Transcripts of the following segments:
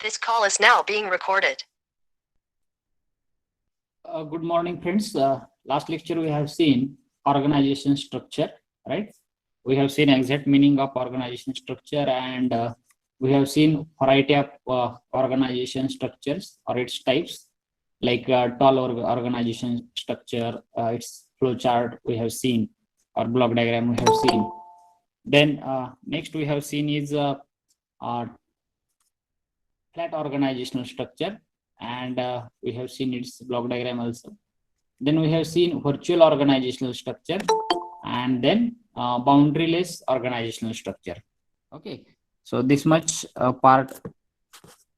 This call is now being recorded. Good morning, friends. Last lecture we have seen organization structure, right? We have seen exact meaning of organization structure, and we have seen variety of organization structures or its types, like tall organization structure, its flow chart we have seen, or block diagram we have seen. Then next we have seen is flat organizational structure, and we have seen its block diagram also. Then we have seen virtual organizational structure, and then boundaryless organizational structure. Okay, so this much part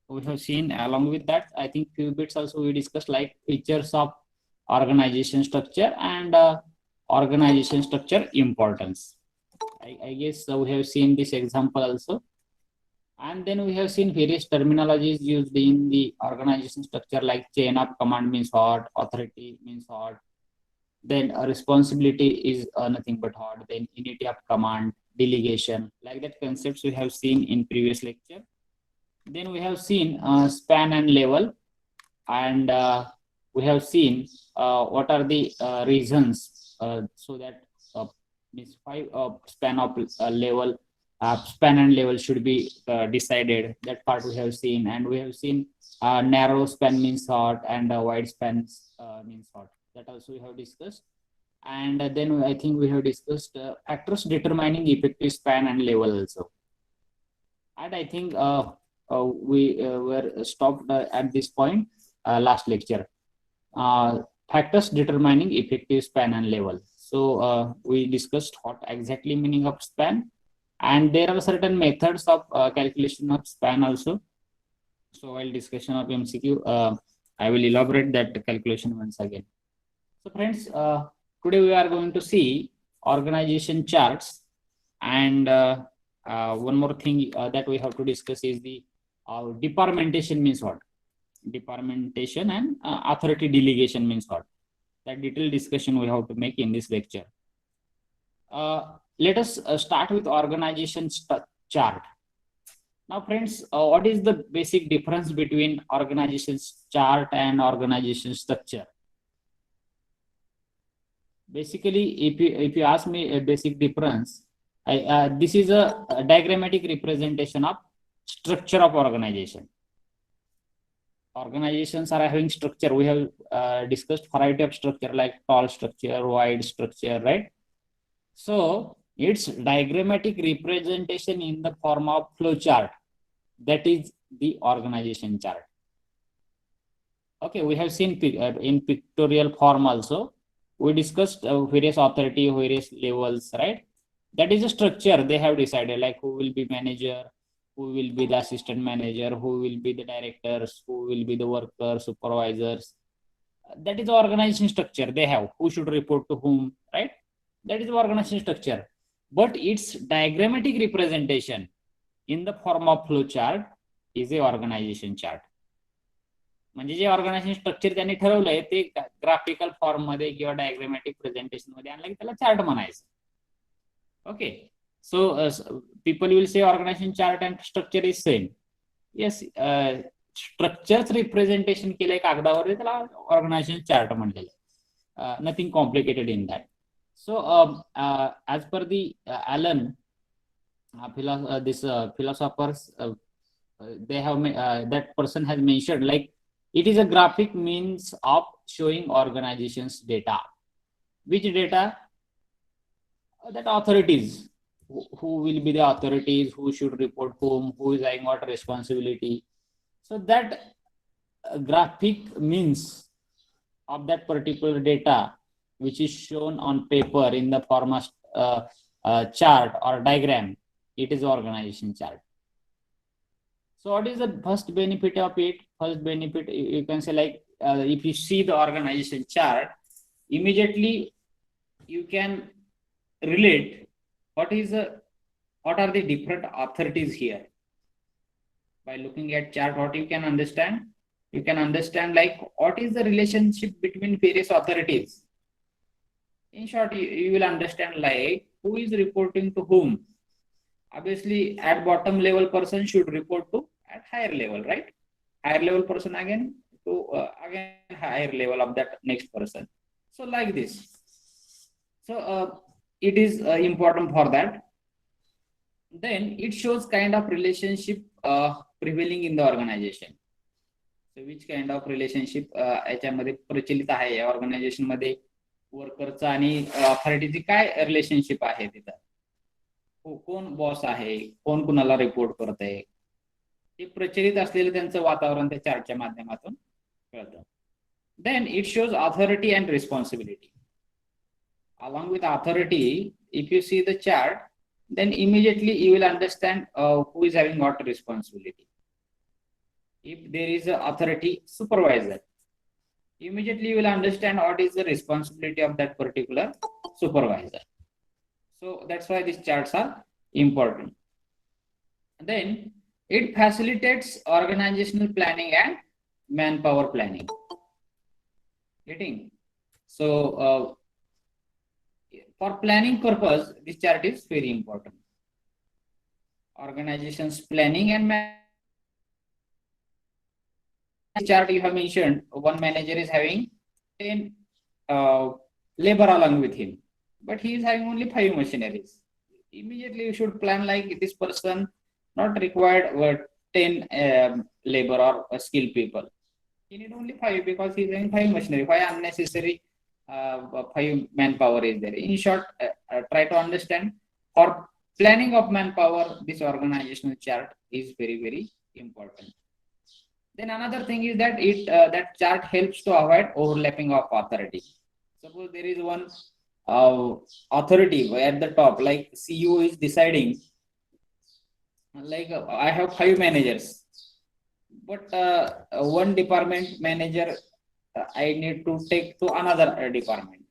we have seen. Along with that, I think few bits also we discussed, like features of organization structure and organization structure importance. I guess we have seen this example also. And then we have seen various terminologies used in the organization structure, like chain of command means what, authority means what, then a responsibility is nothing but what, then unity of command, delegation, like that concepts we have seen in previous lecture. Then we have seen span and level, and we have seen what are the reasons so that means 5 span of level span and level should be decided. That part we have seen, and we have seen narrow span means what, and wide span means what. That also we have discussed. And then I think we have discussed factors determining effective span and level also. And I think we were stopped at this point last lecture. Factors determining effective span and level. So we discussed what exactly meaning of span, and there are certain methods of calculation of span also. So while discussion of MCQ, I will elaborate that calculation once again. So friends, today we are going to see organization charts, and one more thing that we have to discuss is the departmentation means what. Departmentation and authority delegation means what. That detailed discussion we have to make in this lecture. Let us start with organization chart. Now, friends, what is the basic difference between organization chart and organization structure? Basically, if you ask me a basic difference, this is a diagrammatic representation of structure of organization. Organizations are having structure. We have discussed variety of structure, like tall structure, wide structure, right? So it's diagrammatic representation in the form of flow chart. That is the organization chart. Okay, we have seen in pictorial form also. We discussed various authority, various levels, right? That is a structure they have decided, like who will be manager, who will be the assistant manager, who will be the directors, who will be the workers, supervisors. That is the organization structure they have, who should report to whom, right? That is the organization structure. But its diagrammatic representation in the form of flow chart is a organization chart. म्हणजे जे organisation structure त्यांनी ठरवलंय ते graphical form मध्ये किंवा diagrammatic presentation मध्ये आणलं की त्याला चार्ट म्हणायचं. Okay, so people will say organization chart and structure is same. Yes, structures representation केलंय कागदावर, त्याला organization chart म्हणलेलं. Nothing complicated in that. So as per the Allen philosophers, they have that person has mentioned, like it is a graphic means of showing organizations data. Which data? That authorities, who will be the authorities, who should report whom, who is having what responsibility. So that graphic means of that particular data, which is shown on paper in the form of chart or diagram, it is organization chart. So what is the first benefit of it? First benefit, you can say, like if you see the organization chart, immediately you can relate what are the different authorities here. By looking at chart, what you can understand? You can understand like what is the relationship between various authorities. In short, you will understand like who is reporting to whom. Obviously, at bottom level person should report to at higher level, right? Higher level person again to again higher level of that next person. So like this. So it is important for that. Then it shows kind of relationship prevailing in the organization. So which kind of relationship याच्यामध्ये प्रचलित आहे या organisation मध्ये वर्करचा आणि ऑथॉरिटीची काय relationship आहे तिथं, कोण बॉस आहे, कोण कुणाला रिपोर्ट करत आहे, हे प्रचलित असलेलं त्यांचं वातावरण त्या चार्टच्या माध्यमातून कळतं. Then it shows authority and responsibility. Along with authority, if you see the chart, then immediately you will understand who is having what responsibility. If there is an authority supervisor, immediately you will understand what is the responsibility of that particular supervisor. So that's why these charts are important. Then it facilitates organizational planning and manpower planning. Getting? So for planning purpose, this chart is very important. Organizations planning and chart you have mentioned, one manager is having 10 labor along with him, but he is having only 5 machineries. Immediately you should plan like this person not required 10 labor or skilled people. He need only 5 because he is having 5 machinery. Why unnecessary 5 manpower is there? In short, try to understand for planning of manpower, this organizational chart is very, very important. Then another thing is that that chart helps to avoid overlapping of authority. Suppose there is one authority at the top, like CEO is deciding, like I have 5 managers, but one department manager I need to take to another department.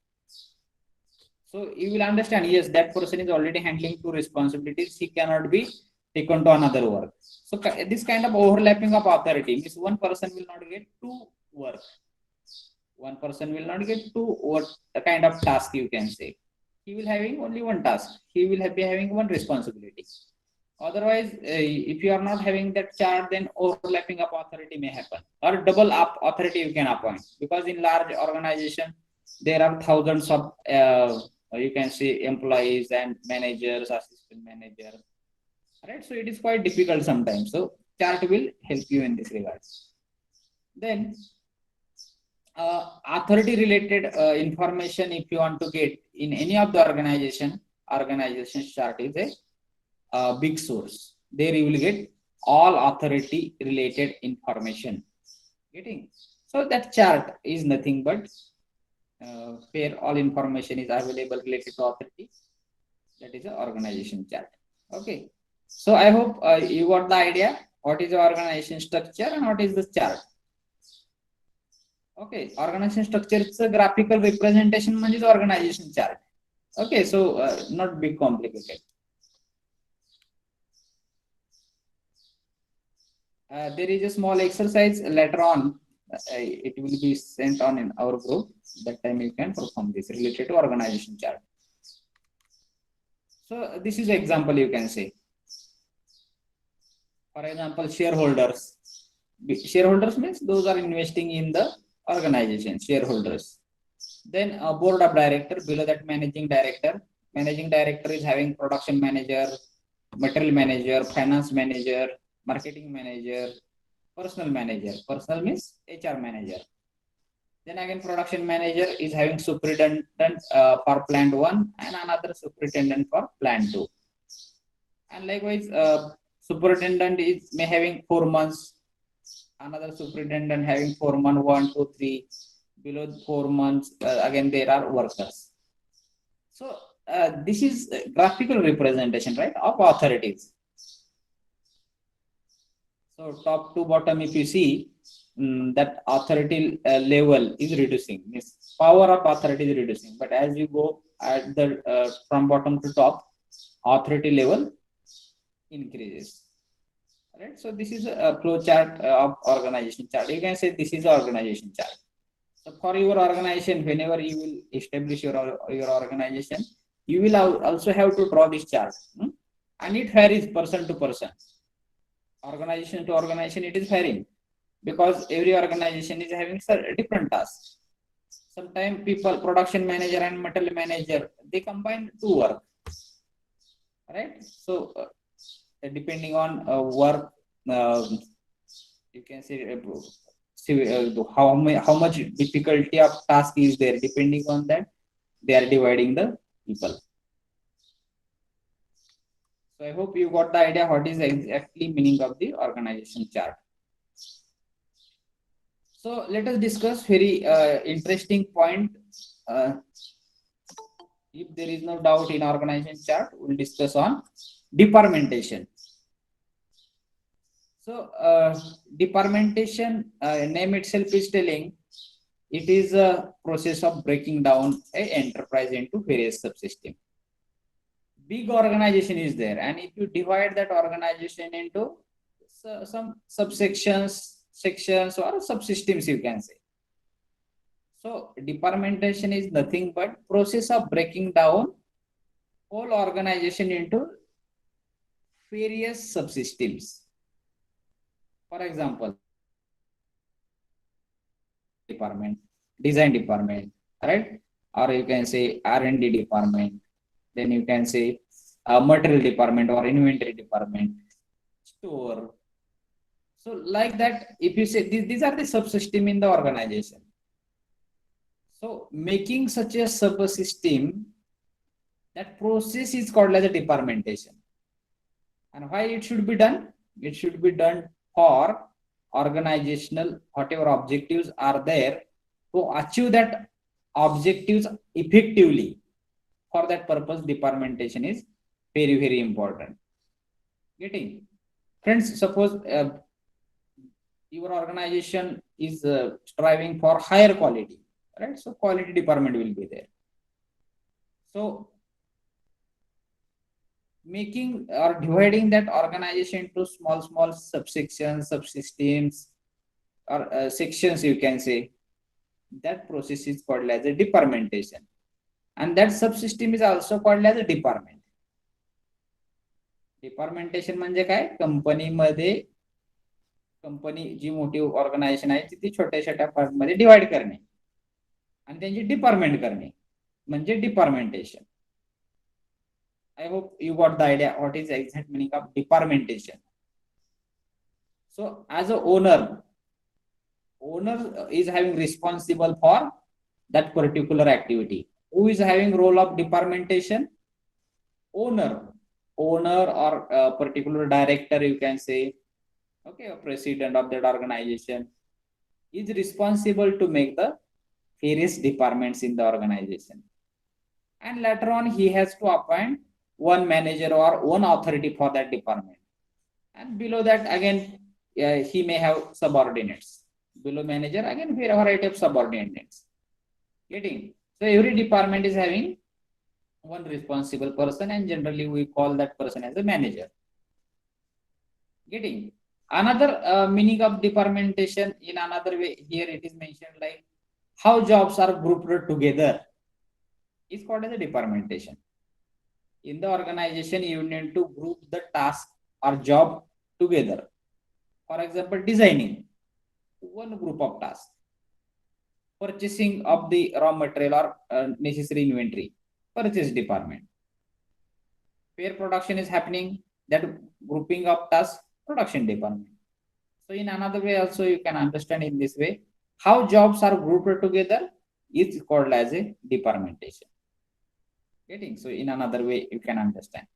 So you will understand, yes, that person is already handling 2 responsibilities. He cannot be taken to another work. So this kind of overlapping of authority means one person will not get 2 work. One person will not get 2 what kind of task you can say. He will having only 1 task. He will be having 1 responsibility. Otherwise, if you are not having that chart, then overlapping of authority may happen, or double up authority you can appoint, because in large organization there are thousands of you can say employees and managers, assistant managers, right? So it is quite difficult sometimes. So chart will help you in this regard. Then authority related information, if you want to get in any of the organization chart is a big source. There you will get all authority related information. Getting? So that chart is nothing but where all information is available related to authority. That is the organization chart. Okay. So I hope you got the idea what is the organization structure and what is the chart. Okay, organization structure is a graphical representation is organization chart. Okay, so not big complicated. There is a small exercise later on. It will be sent on in our group. That time you can perform this related to organization chart. So this is an example you can say. For example, shareholders. Shareholders means those are investing in the organization, shareholders. Then a board of director, below that managing director. Managing director is having production manager, material manager, finance manager, marketing manager, personal manager. Personal means HR manager. Then again, production manager is having superintendent for plant 1 and another superintendent for plant 2. And likewise, superintendent is may having 4 months, another superintendent having 4 months, 1, 2, 3. Below 4 months, again there are workers. So this is a graphical representation, right, of authorities. So top to bottom, if you see that authority level is reducing, means power of authority is reducing. But as you go at the from bottom to top, authority level increases. Right. So this is a flow chart of organization chart. You can say this is the organization chart. So for your organization, whenever you will establish your organization, you will also have to draw this chart, and it varies person to person. Organization to organization, it is varying because every organization is having different tasks. Sometimes people, production manager and material manager, they combine two work, right? So depending on work, you can say how much difficulty of task is there. Depending on that, they are dividing the people. So I hope you got the idea what is exactly meaning of the organization chart. So let us discuss very interesting point. If there is no doubt in organization chart, we'll discuss on departmentation. So departmentation, name itself is telling it is a process of breaking down a enterprise into various subsystems. Big organization is there, and if you divide that organization into some subsections, sections, or subsystems, you can say. So departmentation is nothing but process of breaking down whole organization into various subsystems. For example, department, design department, right? Or you can say R&D department. Then you can say material department or inventory department, store. So like that, if you say these are the subsystem in the organization. So making such a subsystem, that process is called as a departmentation. And why it should be done? It should be done for organizational, whatever objectives are there, to achieve that objectives effectively. For that purpose, departmentation is very, very important. Getting? Friends, suppose your organization is striving for higher quality, right? So quality department will be there. So making or dividing that organization into small subsections, subsystems, or sections, you can say, that process is called as a departmentation, and that subsystem is also called as a department. डिपार्टमेंटेशन म्हणजे काय, कंपनीमध्ये company जी मोठी organisation आहे ती छोट्या छोट्या part मध्ये divide करणे आणि त्यांची डिपार्टमेंट करणे म्हणजे डिपार्टमेंटेशन. I hope you got the idea what is the exact meaning of departmentation. So as a owner is having responsible for that particular activity. Who is having role of departmentation? Owner or a particular director, you can say, okay, a president of that organization is responsible to make the various departments in the organization. And later on, he has to appoint one manager or one authority for that department. And below that, again, he may have subordinates. Below manager, again, a variety of subordinates. Getting? So every department is having one responsible person, and generally we call that person as a manager. Getting? Another meaning of departmentation in another way, here it is mentioned like how jobs are grouped together is called as a departmentation. In the organization, you need to group the task or job together. For example, designing, one group of tasks. Purchasing of the raw material or necessary inventory, purchase department. Where production is happening, that grouping of tasks, production department. So in another way also you can understand in this way, how jobs are grouped together is called as a departmentation. Getting? So in another way you can understand.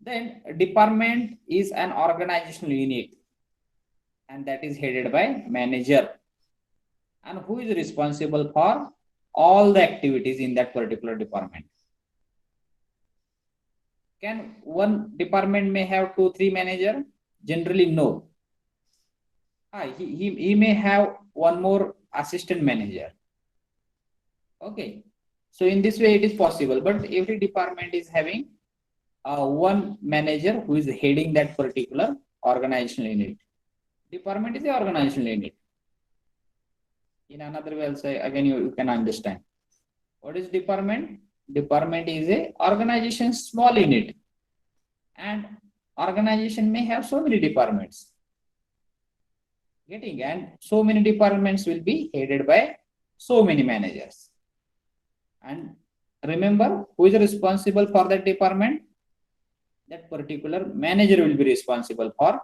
Then department is an organizational unit, and that is headed by manager, and who is responsible for all the activities in that particular department. Can one department may have 2-3 manager? Generally no. He may have one more assistant manager. Okay, so in this way it is possible, but every department is having one manager who is heading that particular organizational unit. Department is the organizational unit. In another way also, again you can understand. What is department? Department is a organization small unit, and organization may have so many departments. Getting, and so many departments will be headed by so many managers. And remember, who is responsible for that department? That particular manager will be responsible for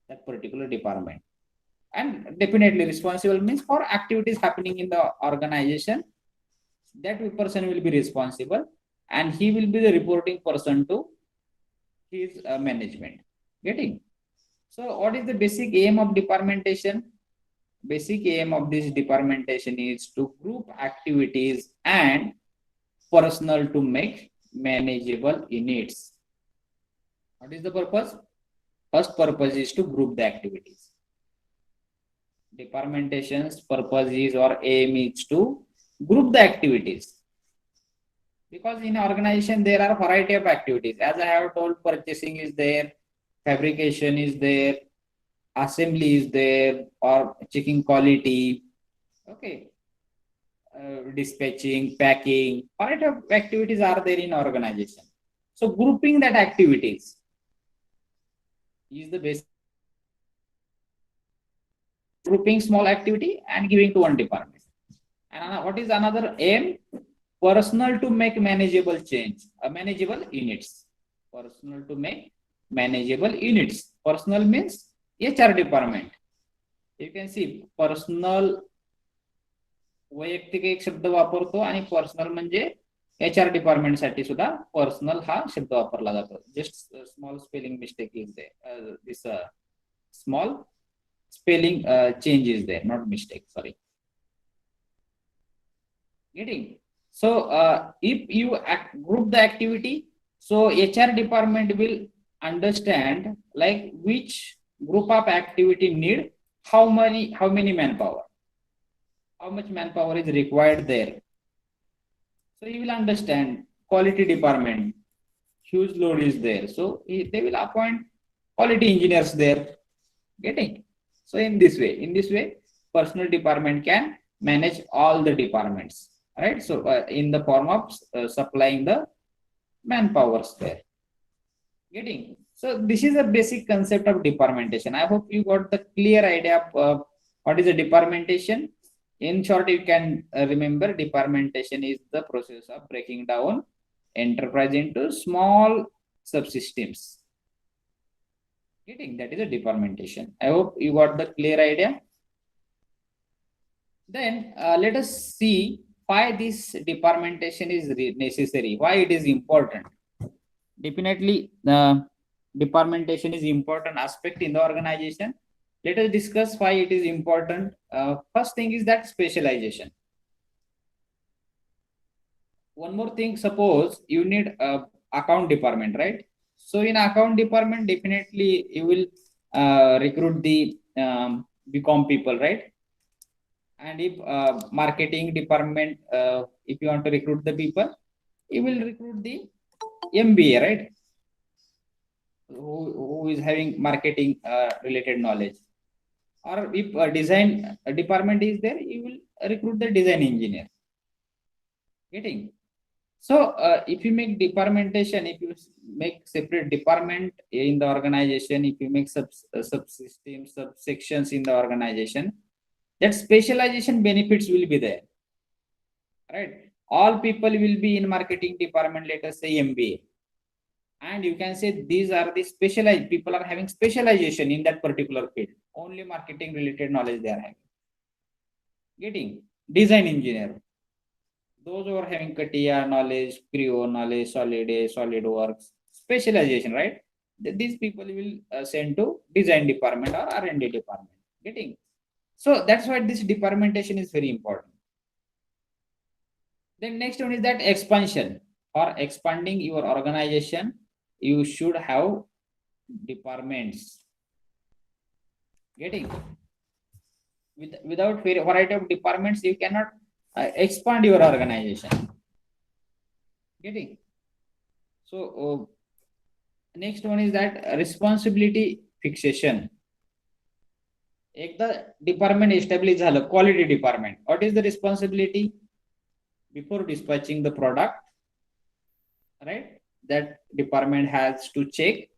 that particular department. And definitely responsible means for activities happening in the organization, that person will be responsible, and he will be the reporting person to his management. Getting? So what is the basic aim of departmentation? Basic aim of this departmentation is to group activities and personnel to make manageable units. What is the purpose? First purpose is to group the activities. Departmentation's purpose is or aim is to group the activities. Because in organization there are variety of activities. As I have told, purchasing is there, fabrication is there, assembly is there, or checking quality, okay, dispatching, packing, variety of activities are there in organization. So grouping that activities is the basic. Grouping small activity and giving to one department. And what is another aim? Personal to make manageable change, manageable units. Personal to make manageable units. Personal means HR department. You can see personal वैयक्तिक एक शब्द वापरतो आणि personal म्हणजे HR department साठी सुद्धा personal हा शब्द वापरला जातो. Just small spelling mistake is there. This small spelling change is there, not mistake, sorry. Getting? So if you group the activity, so HR department will understand like which group of activity need how many manpower, how much manpower is required there. So you will understand. Quality department, huge load is there, so they will appoint quality engineers there. Getting? So in this way, personal department can manage all the departments, right? So in the form of supplying the manpowers there. Getting? So this is a basic concept of departmentation. I hope you got the clear idea of what is a departmentation. In short, you can remember departmentation is the process of breaking down enterprise into small subsystems. Getting? That is a departmentation. I hope you got the clear idea. Then let us see why this departmentation is necessary, why it is important. Definitely departmentation is important aspect in the organization. Let us discuss why it is important. First thing is that specialization. One more thing, suppose you need account department, right? So in account department, definitely you will recruit the BCom people, right? And if marketing department, if you want to recruit the people, you will recruit the MBA, right? Who is having marketing related knowledge. Or if a design department is there, you will recruit the design engineer. Getting? So if you make departmentation, if you make separate department in the organization, if you make subsystems, subsections in the organization, that specialization benefits will be there, right? All people will be in marketing department, let us say MBA, and you can say these are the specialized people are having specialization in that particular field, only marketing related knowledge they are having. Getting? Design engineer, those who are having CATIA knowledge, Creo knowledge, SolidWorks, specialization, right? These people will send to design department or R&D department. Getting? So that's why this departmentation is very important. Then next one is that expansion. For expanding your organization, you should have departments. Getting? Without variety of departments, you cannot expand your organization. Getting? So next one is that responsibility fixation. एकदा department established झालं, quality department. What is the responsibility? Before dispatching the product, right? That department has to check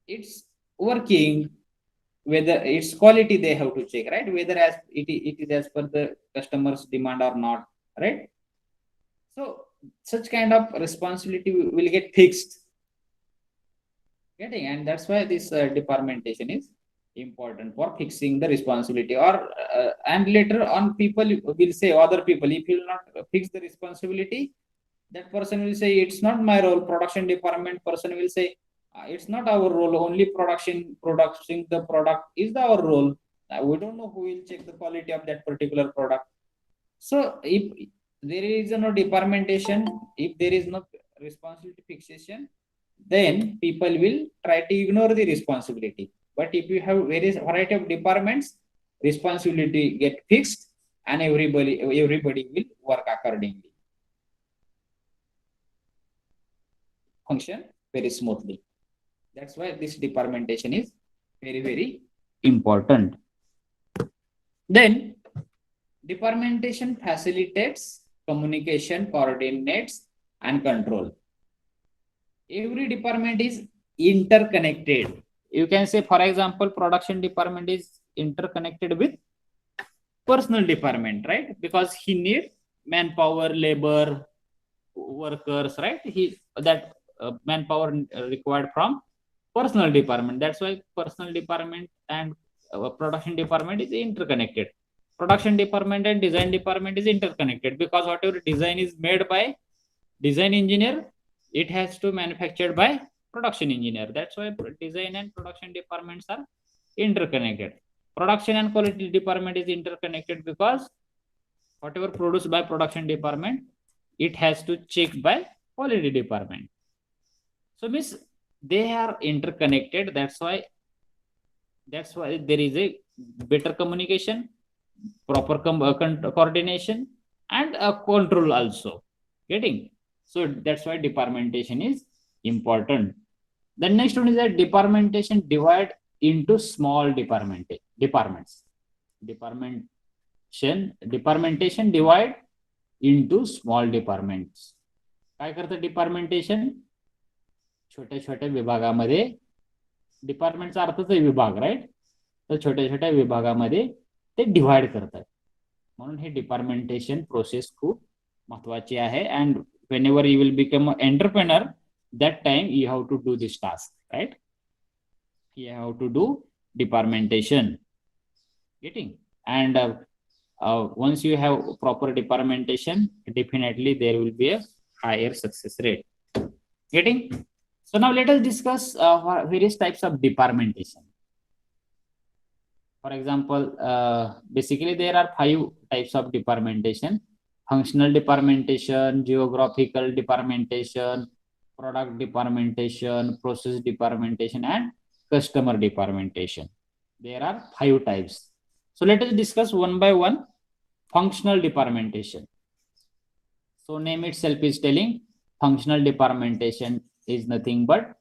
it's working, whether its quality they have to check, right? Whether as it is as per the customer's demand or not, right? So such kind of responsibility will get fixed. Getting, and that's why this departmentation is important for fixing the responsibility. Or and later on, people will say, other people, if you will not fix the responsibility, that person will say it's not my role. Production department person will say it's not our role. Only producing the product is our role. We don't know who will check the quality of that particular product. So if there is no departmentation, if there is no responsibility fixation, then people will try to ignore the responsibility. But if you have various variety of departments, responsibility get fixed, and everybody will work accordingly. Function very smoothly. That's why this departmentation is very, very important. Then departmentation facilitates communication, coordinates, and control. Every department is interconnected. You can say, for example, production department is interconnected with personal department, right? Because he need manpower, labor, workers, right? That manpower required from personal department. That's why personal department and production department is interconnected. Production department and design department is interconnected, because whatever design is made by design engineer, it has to manufactured by production engineer. That's why design and production departments are interconnected. Production and quality department is interconnected because whatever produced by production department, it has to check by quality department. So means they are interconnected. That's why there is a better communication, proper coordination, and control also. Getting? So that's why departmentation is important. The next one is that departmentation divide into small departments. Departmentation divide into small departments. काय करतं डिपार्टमेंटेशन? छोट्या छोट्या विभागामध्ये, डिपार्टमेंटचा अर्थच आहे विभाग, right? तर छोट्या छोट्या विभागामध्ये ते डिवाइड करतात. म्हणून हे डिपार्टमेंटेशन प्रोसेस खूप महत्वाची आहे. And whenever you will become an entrepreneur, that time you have to do this task, right? You have to do departmentation. Getting? And once you have proper departmentation, definitely there will be a higher success rate. Getting? So now let us discuss various types of departmentation. For example, basically there are 5 types of departmentation: functional departmentation, geographical departmentation, product departmentation, process departmentation, and customer departmentation. There are 5 types. So let us discuss one by one. Functional departmentation. So name itself is telling functional departmentation is nothing but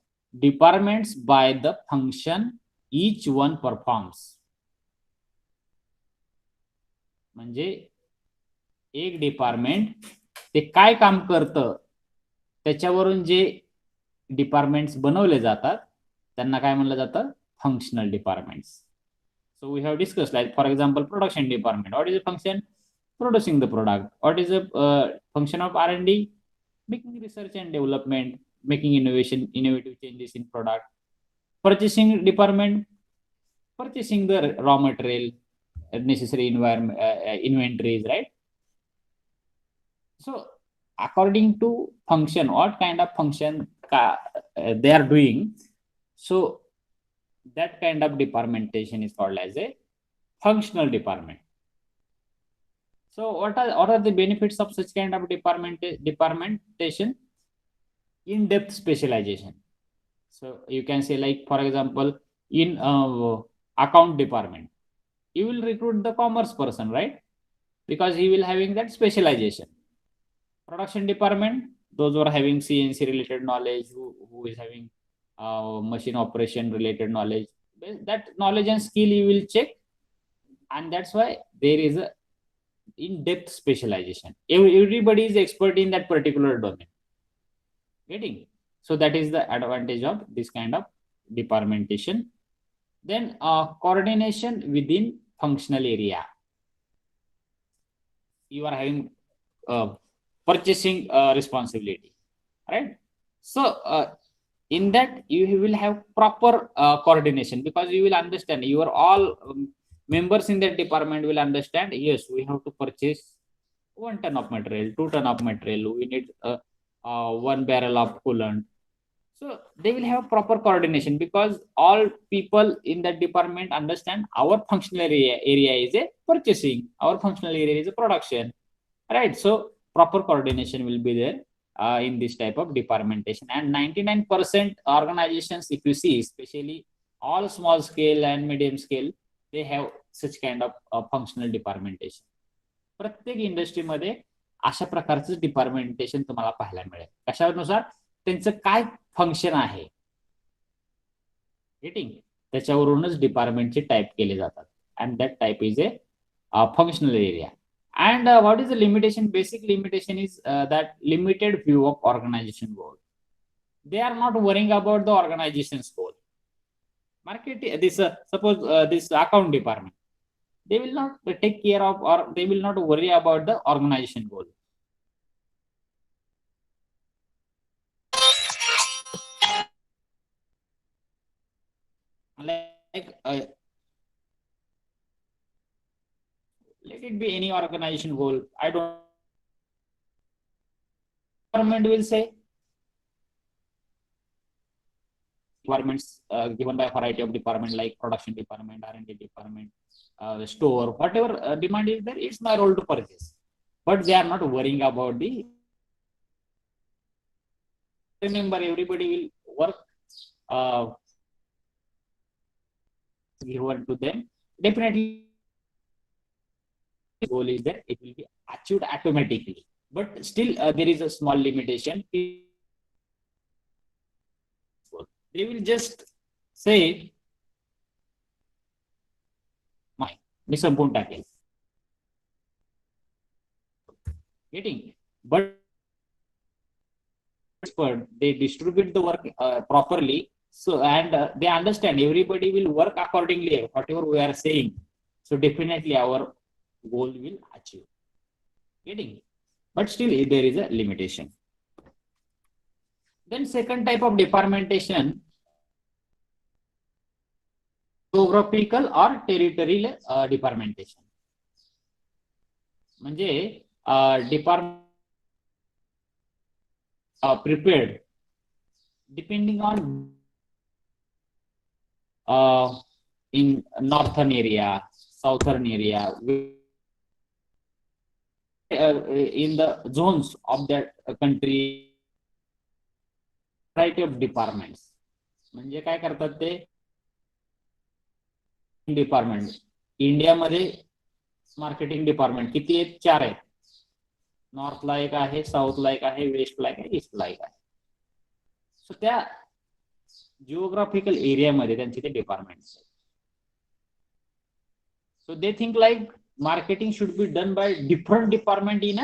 departments by the function each one performs. म्हणजे एक department ते काय काम करतं त्याच्यावरून जे departments बनवले जातात त्यांना काय म्हणलं जातं? Functional departments. So we have discuss, like for example production department. What is a function? Producing the product. What is a function of R&D? Making research and development, making innovative changes in product. Purchasing department, purchasing the raw material, necessary inventories, right? So according to function, what kind of function they are doing, so that kind of departmentation is called as a functional department. So what are the benefits of such kind of departmentation? In-depth specialization. So you can say, like for example, in account department, you will recruit the commerce person, right? Because he will having that specialization. Production department, those who are having CNC related knowledge, who is having machine operation related knowledge, that knowledge and skill you will check, and that's why there is a in-depth specialization. Everybody is expert in that particular domain. Getting? So that is the advantage of this kind of departmentation. Then coordination within functional area. You are having purchasing responsibility, right? So in that you will have proper coordination, because you will understand, your all members in that department will understand, yes, we have to purchase 1 ton of material, 2 ton of material, we need 1 barrel of coolant. So they will have proper coordination, because all people in that department understand our functional area is a purchasing, our functional area is a production, right? So proper coordination will be there in this type of departmentation. And 99% organizations, if you see, especially all small scale and medium scale, they have such kind of functional departmentation. प्रत्येक इंडस्ट्रीमध्ये अशा प्रकारचं डिपार्टमेंटेशन तुम्हाला पाहायला मिळेल. कशानुसार त्यांचं काय function आहे, गेटिंग, त्याच्यावरूनच डिपार्टमेंटचे टाइप केले जातात. And that type is a functional area. And what is the limitation? Basic limitation is that limited view of organization goal. They are not worrying about the organization's goal. Market, this suppose this account department, they will not take care of, or they will not worry about the organization goal. Like let it be any organization goal. I don't. Government will say requirements given by a variety of department, like production department, R&D department, store, whatever demand is there, it's my role to purchase. But they are not worrying about the. Remember, everybody will work given to them. Definitely, the goal is that it will be achieved automatically. But still, there is a small limitation. They will just say, मी संपून टाकेल. Getting, but they distribute the work properly. So, and they understand everybody will work accordingly, whatever we are saying. So definitely our goal will achieve. Getting, but still there is a limitation. Then second type of departmentation, geographical or territorial departmentation. म्हणजे department prepared depending on in northern area, southern area, in the zones of that country, variety of departments. म्हणजे काय करतात ते department. इंडियामध्ये marketing department किती आहेत? 4 आहेत. नॉर्थला एक आहे, साऊथला एक आहे, वेस्टला एक आहे, ईस्टला एक आहे. सो त्या जिओग्राफिकल एरियामध्ये त्यांचे ते डिपार्टमेंट्स आहेत. So they think like marketing should be done by different department in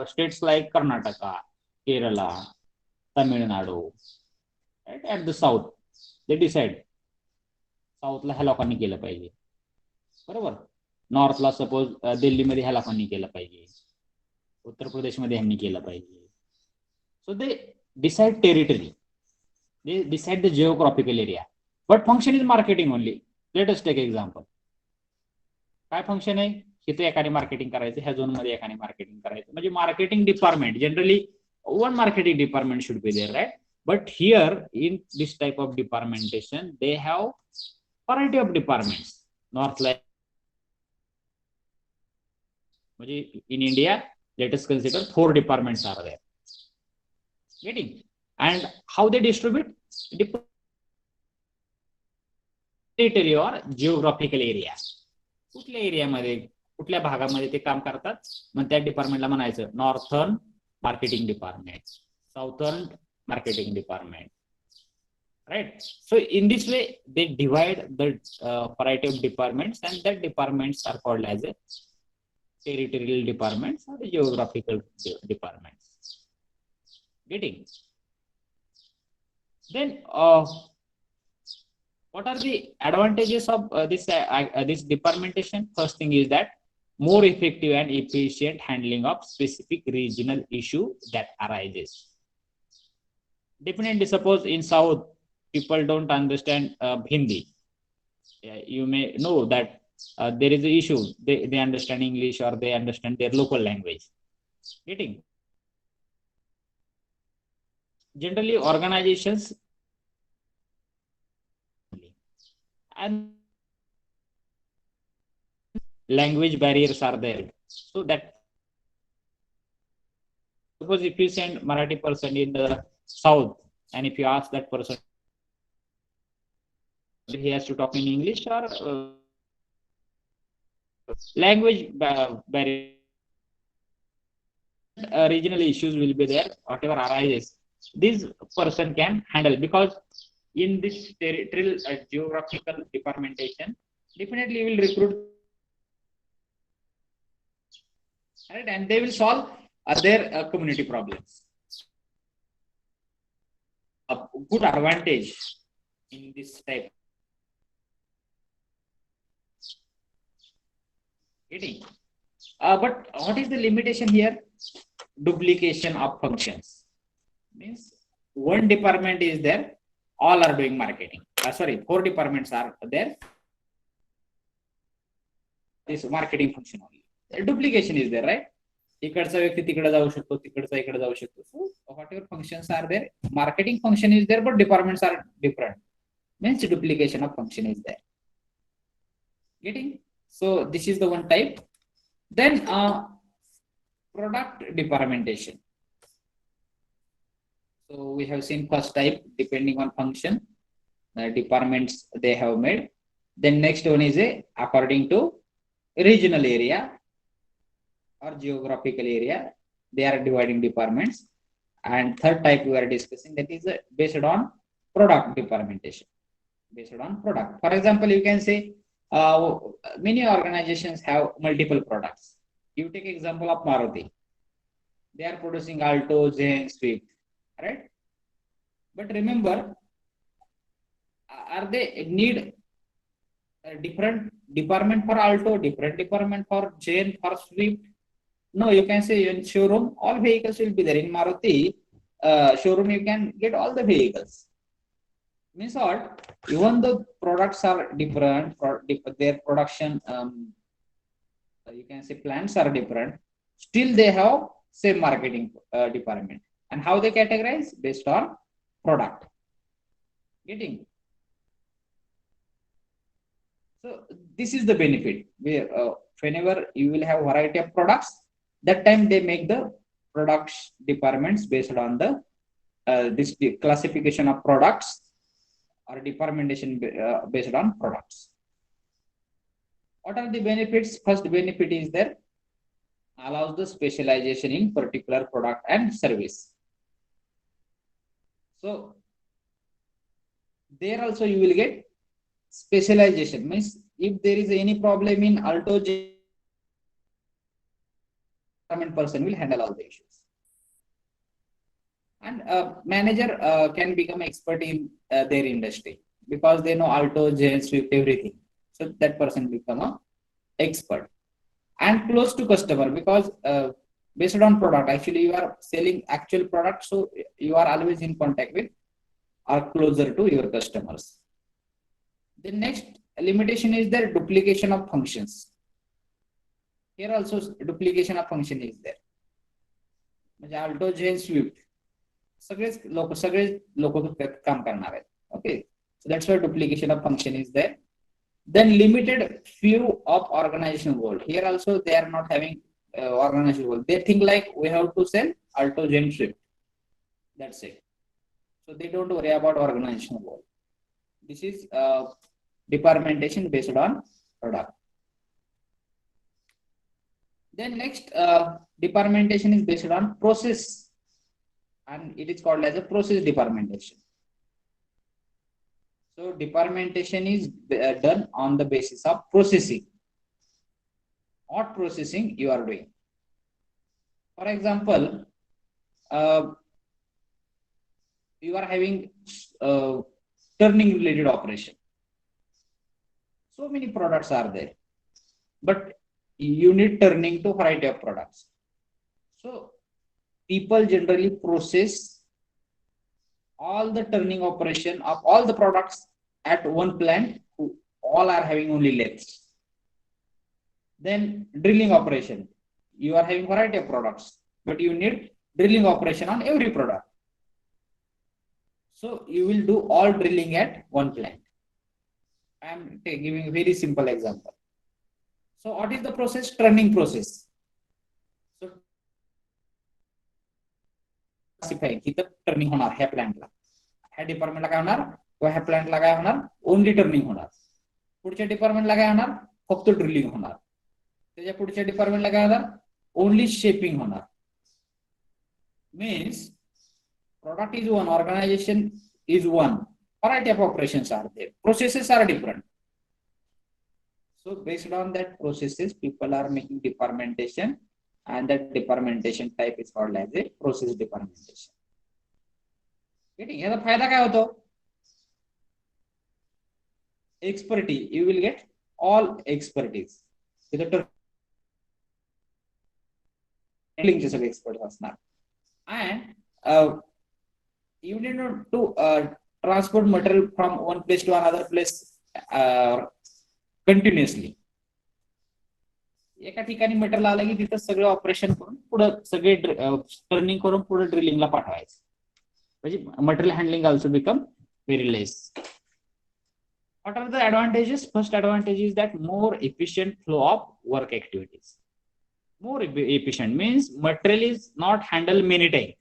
states like Karnataka, Kerala, Tamil Nadu, right? At the south they decide साऊथला ह्या लोकांनी केलं पाहिजे, बरोबर. नॉर्थला सपोज दिल्लीमध्ये ह्या लोकांनी केलं पाहिजे, उत्तर प्रदेशमध्ये ह्यांनी केलं पाहिजे. So they decide territory, they decide the geographical area, but function is marketing only. Let us take example. काय फंक्शन आहे? इथे एकाने मार्केटिंग करायचं, ह्या झोन मध्ये एकाने मार्केटिंग करायचं. म्हणजे marketing department, generally one marketing department should be there, right? But here in this type of departmentation they have variety of departments. Northला म्हणजे in India, let us consider 4 departments are there. Getting, and how they distribute? Territory or geographical area. कुठल्या एरियामध्ये, कुठल्या भागामध्ये ते काम करतात, मग त्या डिपार्टमेंटला म्हणायचं northern marketing department, Southern marketing department, right? So in this way they divide the variety of departments, and that departments are called as a territorial departments or geographical departments. Getting? Then, what are the advantages of this departmentation? First thing is that more effective and efficient handling of specific regional issue that arises. Definitely, suppose in South, people don't understand Hindi. You may know that there is an issue. They understand English or they understand their local language. Getting? Generally, organizations and language barriers are there. So that suppose if you send Marathi person in the South and if you ask that person, he has to talk in English or language barrier. Regional issues will be there, whatever arises, this person can handle because in this territorial geographical departmentation, definitely will recruit, right, and they will solve their community problems. A good advantage in this type. Getting? But what is the limitation here? Duplication of functions. Means one department is there, all are doing marketing. Sorry, 4 departments are there. This marketing function only. Duplication is there, right? इकडचा व्यक्ती तिकडे जाऊ शकतो, तिकडचा इकडे जाऊ शकतो. So whatever functions are there, marketing function is there, but departments are different. Means duplication of function is there. Getting? So this is the one type. Then product departmentation. So we have seen first type depending on function, departments they have made. Then next one is according to regional area or geographical area, they are dividing departments. And third type we are discussing, that is based on product departmentation. Based on product. For example, you can say many organizations have multiple products. You take example of Maruti. They are producing Alto, Zen, Swift, right? But remember, are they need a different department for Alto, different department for Zen, for Swift? No, you can say in showroom, all vehicles will be there. In Maruti showroom, you can get all the vehicles. Means what? Even though products are different, their production, you can say plants are different, still they have same marketing department. And how they categorize? Based on product. Getting? So this is the benefit. Whenever you will have variety of products, that time they make the products departments based on the this classification of products or departmentation based on products. What are the benefits? First benefit is there, allows the specialization in particular product and service. So there also you will get specialization. Means if there is any problem in Alto, person will handle all the issues. And manager can become expert in their industry because they know Alto, Zen, Swift, everything. So that person become a expert and close to customer because based on product, actually you are selling actual product, so you are always in contact with or closer to your customers. The next limitation is there, duplication of functions. Here also duplication of function is there. म्हणजे Alto, Zen, Swift सगळेच लोक काम करणार आहेत. Okay, so that's why duplication of function is there. Then limited few of organizational goal. Here also they are not having organizational goal. They think like we have to sell Alto, Zen, Swift. That's it. So they don't worry about organizational goal. This is departmentation based on product. Then next departmentation is based on process, and it is called as a process departmentation. So departmentation is done on the basis of processing. What processing you are doing? For example, you are having turning related operation. So many products are there, but you need turning to variety of products. So people generally process all the turning operation of all the products at one plant, who all are having only lathes. Then drilling operation, you are having variety of products, but you need drilling operation on every product. So you will do all drilling at one plant. I am giving a very simple example. So what is the process? Turning process. So इथं turning होणार ह्या प्लांटला, ह्या डिपार्टमेंटला काय होणार, किंवा ह्या प्लांटला काय होणार, ओनली टर्निंग होणार. पुढच्या डिपार्टमेंटला काय होणार, फक्त ड्रिलिंग होणार. त्याच्या पुढच्या डिपार्टमेंटला काय होणार, ओनली शेपिंग होणार. Means product is one, organization is one, variety of operations are there, processes are different. So based on that processes, people are making departmentation, and that departmentation type is called as a process departmentation. Getting याचा फायदा काय होतो? Expertise, you will get all expertise. सगळे expert असणार. And you need not to transport material from one place to another place continuously. एका ठिकाणी material आलं की तिथं सगळं ऑपरेशन करून पुढे सगळे टर्निंग करून पुढे ड्रिलिंगला पाठवायचं. म्हणजे material handling also become very less. What are the advantages? First advantage is that more efficient flow of work activities. More efficient means material is not handled many times.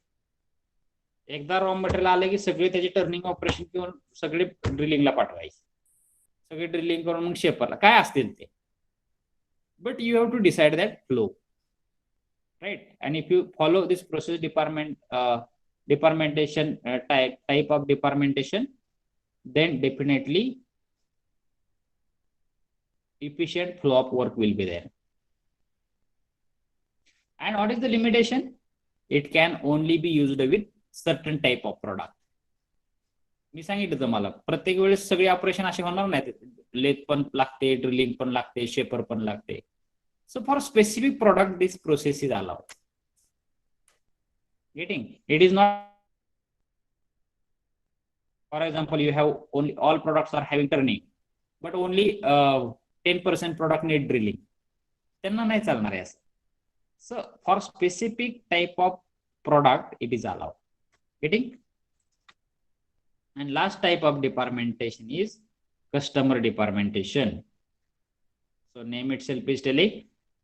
एकदा raw material आले की सगळे त्याचे turning operation किंवा सगळे ड्रिलिंगला पाठवायचे, सगळे drilling करून मग शेपरला काय असतील ते. But you have to decide that flow, right. And if you follow this process departmentation type of departmentation, then definitely efficient flow of work will be there. And what is the limitation? It can only be used with certain type of product. मी सांगितलं तुम्हाला प्रत्येक वेळेस सगळे operation असे होणार नाहीत. Lathe पण लागते, ड्रिलिंग पण लागते, शेपर पण लागते. So for specific product this process is allowed. Getting it is not, for example, you have only all products are having turning, but only 10% product need drilling. त्यांना नाही चालणार आहे. So for specific type of product it is allowed. Getting? And last type of departmentation is customer departmentation. So name itself is telling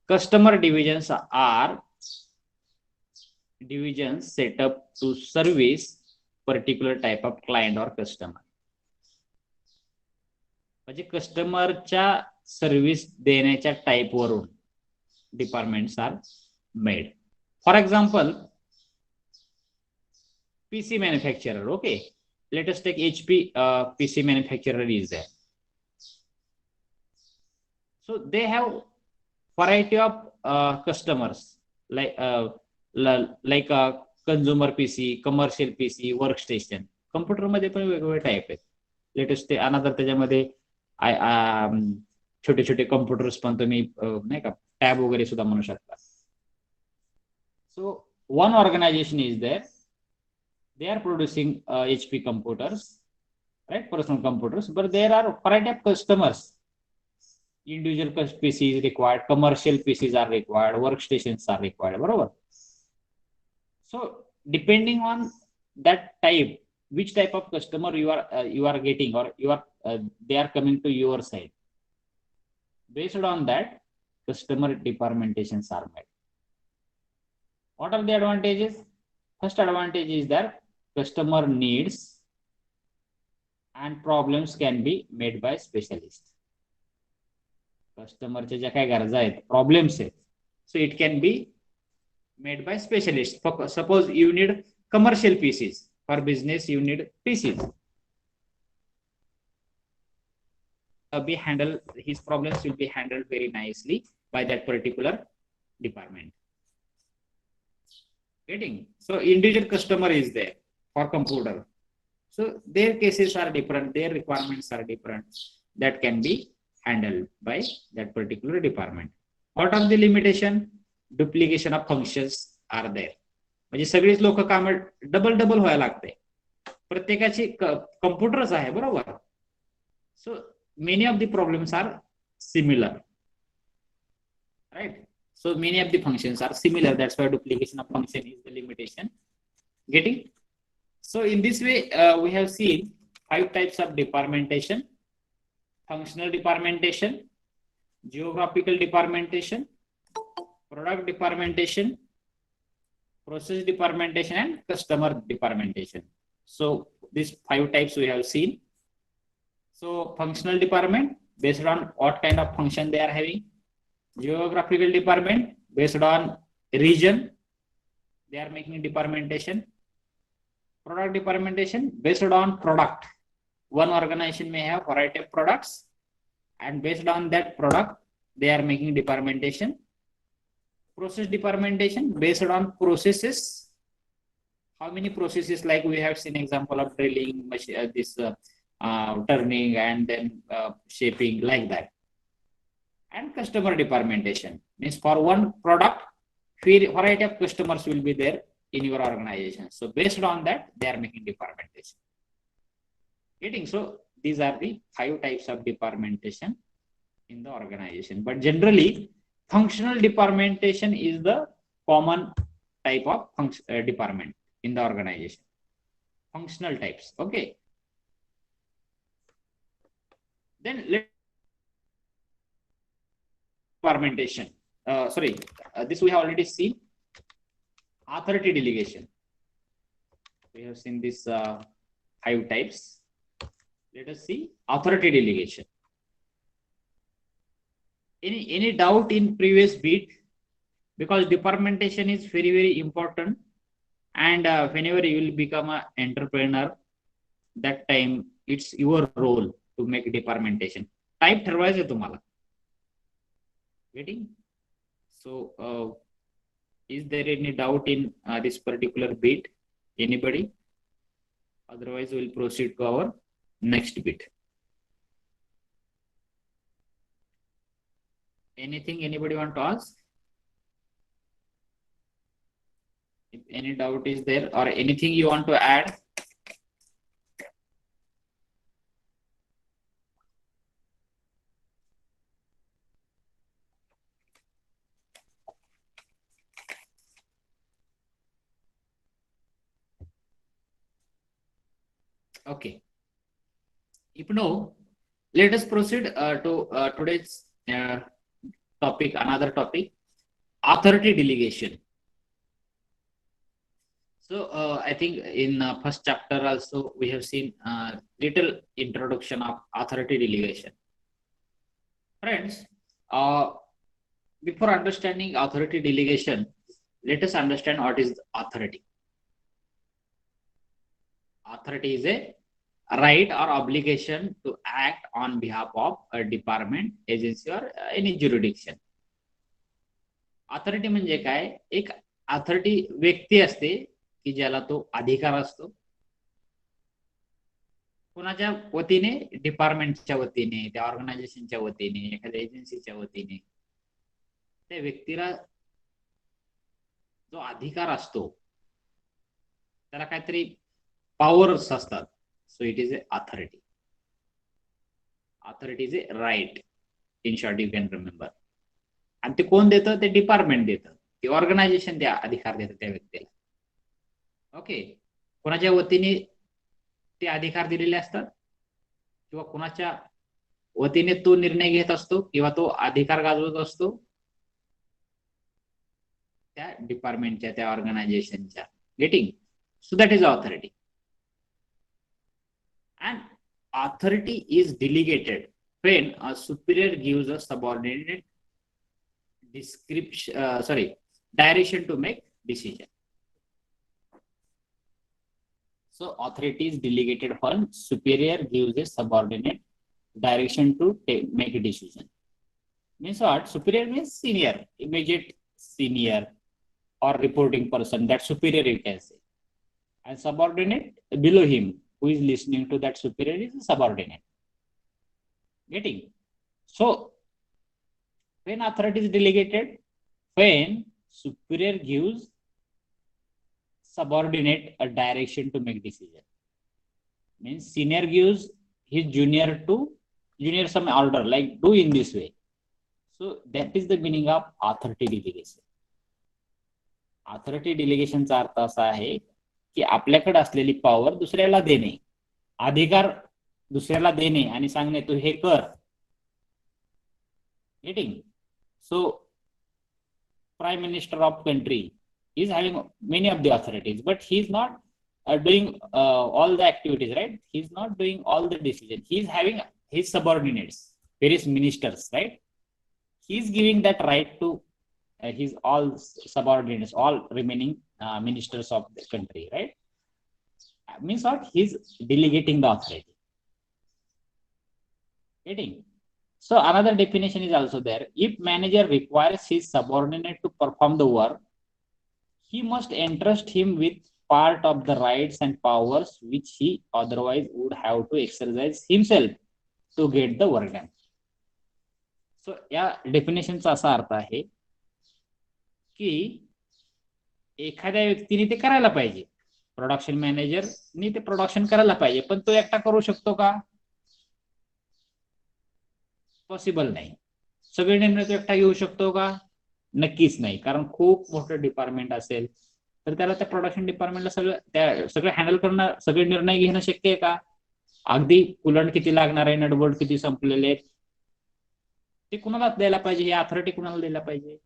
customer divisions are divisions set up to service particular type of client or customer. म्हणजे कस्टमरच्या service देण्याच्या type वरून departments are made. For example PC manufacturer, okay, let us take HP PC manufacturer is there. So they have variety of customers like consumer PC, commercial PC, workstation. Computer मध्ये पण वेगवेगळे type आहेत. Latest another त्याच्यामध्ये छोटे छोटे computers पण तुम्ही नाही का टॅब वगैरे सुद्धा म्हणू शकता. So one organisation is there, they are producing HP computers, right, personal computers, but there are variety of customers. Individual PCs required, commercial PCs are required, workstations are required, barabar. So depending on that type, which type of customer you are getting, or they are coming to your side, based on that customer departmentations are made. What are the advantages? First advantage is that customer needs and problems can be made by specialists. Customer च्या ज्या काही गरजा आहेत, problems आहेत, so it can be made by specialists. Suppose you need commercial PCs, for business you need PCs. His problems will be handled very nicely by that particular department. Getting? So individual customer is there for computer. So their cases are different, their requirements are different. That can be handled by that particular department. What are the limitation? Duplication of functions are there. म्हणजे सगळीच लोक काम double double व्हायला लागते. प्रत्येकाची कम्प्युटरच आहे बरोबर. So many of the problems are similar, right? So many of the functions are similar. That's why duplication of function is the limitation. Getting? So in this way, we have seen 5 types of departmentation: functional departmentation, geographical departmentation, product departmentation, process departmentation, and customer departmentation. So these 5 types we have seen. So functional department based on what kind of function they are having. Geographical department based on region they are making departmentation. Product departmentation based on product. One organization may have variety of products, and based on that product they are making departmentation. Process departmentation based on processes. How many processes, like we have seen example of drilling, turning, and then shaping, like that. And customer departmentation means for one product, variety of customers will be there in your organization. So based on that, they are making departmentation. Getting? So these are the 5 types of departmentation in the organization. But generally, functional departmentation is the common type of department in the organization. Functional types. Okay. Then let departmentation. This we have already seen. Authority delegation. We have seen this 5 types. Let us see authority delegation. Any doubt in previous bit? Because departmentation is very, very important. And whenever you will become an entrepreneur, that time it's your role to make departmentation. Type ठरवायचं तुम्हाला. Getting? So is there any doubt in this particular bit? Anybody? Otherwise, we will proceed to our next bit. Anything anybody want to ask? If any doubt is there or anything you want to add? Okay. If no, let us proceed to today's topic, another topic, authority delegation. So I think in first chapter also we have seen little introduction of authority delegation. Friends, before understanding authority delegation, let us understand what is authority. Authority is a right or obligation to act on behalf of a department, agency, or any jurisdiction. Authority म्हणजे काय? एक authority व्यक्ती असते की ज्याला तो अधिकार असतो. कोणाच्या वतीने? डिपार्टमेंटच्या वतीने, त्या ऑर्गनायझेशनच्या वतीने, एखाद्या एजन्सीच्या वतीने त्या व्यक्तीला जो अधिकार असतो त्याला काहीतरी पॉवर्स असतात. So it is a authority. Authority is a right. In short, you can remember. आणि ते कोण देतं? ते डिपार्टमेंट देतं, ते ऑर्गनायझेशन त्या अधिकार देतं त्या व्यक्तीला. ओके. कोणाच्या वतीने ते अधिकार दिलेले असतात किंवा कोणाच्या वतीने तो निर्णय घेत असतो किंवा तो अधिकार गाजवत असतो? त्या डिपार्टमेंटच्या, त्या ऑर्गनायझेशनच्या. Getting? So that is authority. And authority is delegated when a superior gives a subordinate direction to make decision. So authority is delegated when superior gives a subordinate direction to make a decision. Means what? Superior means senior, immediate senior or reporting person. That superior you can say. And subordinate below him. who is listening to that superior is a subordinate. Getting? So, when authority is delegated, when superior gives subordinate a direction to make decision. Means senior gives his junior some order, like do in this way. So that is the meaning of authority delegation. Authority delegation चा अर्थ असा आहे की आपल्याकडे असलेली power दुसऱ्याला देणे, अधिकार दुसऱ्याला देणे आणि सांगणे तू हे कर. Getting? So prime minister of country is having many of the authorities, but he is not doing all the activities, right? He is not doing all the decisions. He is having his subordinates, various ministers, right? He is giving that right to his all subordinates, all remaining ministers of the country, right? Means what? He is delegating the authority. Getting? So another definition is also there. If manager requires his subordinate to perform the work, he must entrust him with part of the rights and powers which he otherwise would have to exercise himself to get the work done. So या डेफिनेशनचा असा अर्थ आहे की एखाद्या व्यक्तीने ते करायला पाहिजे, production मॅनेजरनी ते प्रोडक्शन करायला पाहिजे, पण तो एकटा करू शकतो का? पॉसिबल नाही. सगळे निर्णय तो एकटा घेऊ शकतो का? नक्कीच नाही. कारण खूप मोठं डिपार्टमेंट असेल तर त्याला त्या प्रोडक्शन डिपार्टमेंटला सगळं हँडल करणं, सगळे निर्णय घेणं शक्य आहे का? अगदी कुलंट किती लागणार आहे, नटबोल्ट किती संपलेले आहेत, ते कुणाला द्यायला पाहिजे? ही अथॉरिटी कुणाला द्यायला पाहिजे?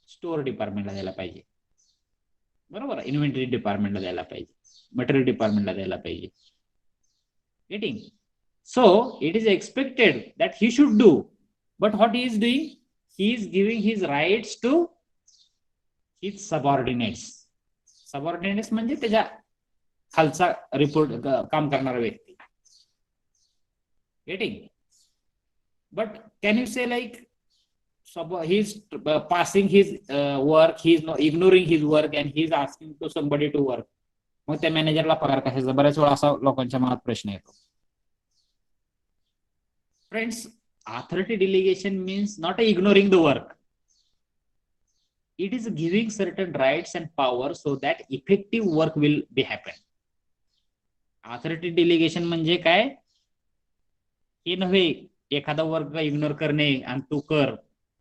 स्टोअर डिपार्टमेंटला द्यायला पाहिजे, बरोबर. इन्व्हेंटरी डिपार्टमेंटला द्यायला पाहिजे, मटेरियल डिपार्टमेंटला द्यायला पाहिजे. Getting? So it is expected that he should do, but what he is doing? He is giving his rights to his subordinates. Subordinates म्हणजे त्याच्या खालचा रिपोर्ट काम करणारा व्यक्ती. Getting? But can you say like he is passing his work, he is not ignoring his work and he is asking to somebody to work? मग त्या मॅनेजरला पगार कशाचा? बऱ्याच वेळा असा लोकांच्या मनात प्रश्न येतो. Friends, authority delegation means not ignoring the work. It is giving certain rights and powers so that effective work will be happen. Authority delegation म्हणजे काय? हे नव्हे एखादा वर्क इग्नोर करणे आणि तू कर,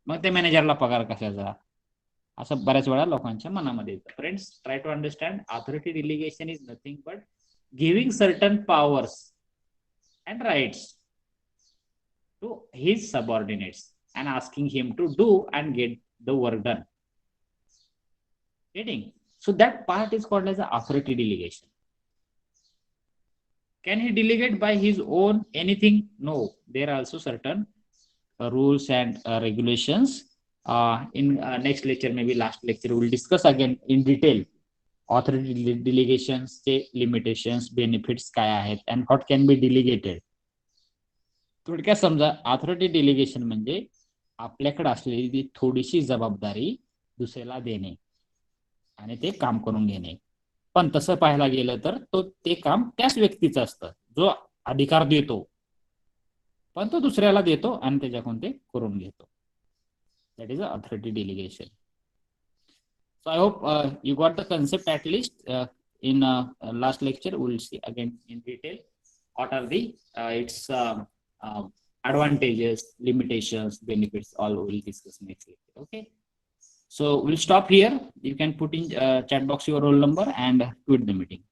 मग त्या मॅनेजरला पगार कशाचा, असं बऱ्याच वेळा लोकांच्या मनामध्ये येतं. Friends, try to understand authority delegation is nothing but giving certain powers and rights to his subordinates and asking him to do and get the work done. Getting? So that part is called as a authority delegation. Can he delegate by his own anything? No. There are also certain rules and regulations. In next lecture, maybe last lecture, we will discuss again in detail authority delegations, limitations, benefits काय आहेत and what can be delegated. थोडक्यात समजा, authority delegation म्हणजे आपल्याकडे असलेली थोडीशी जबाबदारी दुसऱ्याला देणे आणि ते काम करून घेणे. पण तसं पाहायला गेलं तर ते काम त्याच व्यक्तीचं असतं जो अधिकार देतो, पण तो दुसऱ्याला देतो आणि त्याच्याकडून ते करून घेतो. That is authority delegation. So I hope you got the concept at least. In last lecture we will see again in detail what are the its advantages, limitations, benefits, all we'll discuss next lecture. Okay, so we'll stop here. You can put in chat box your roll number and quit the meeting.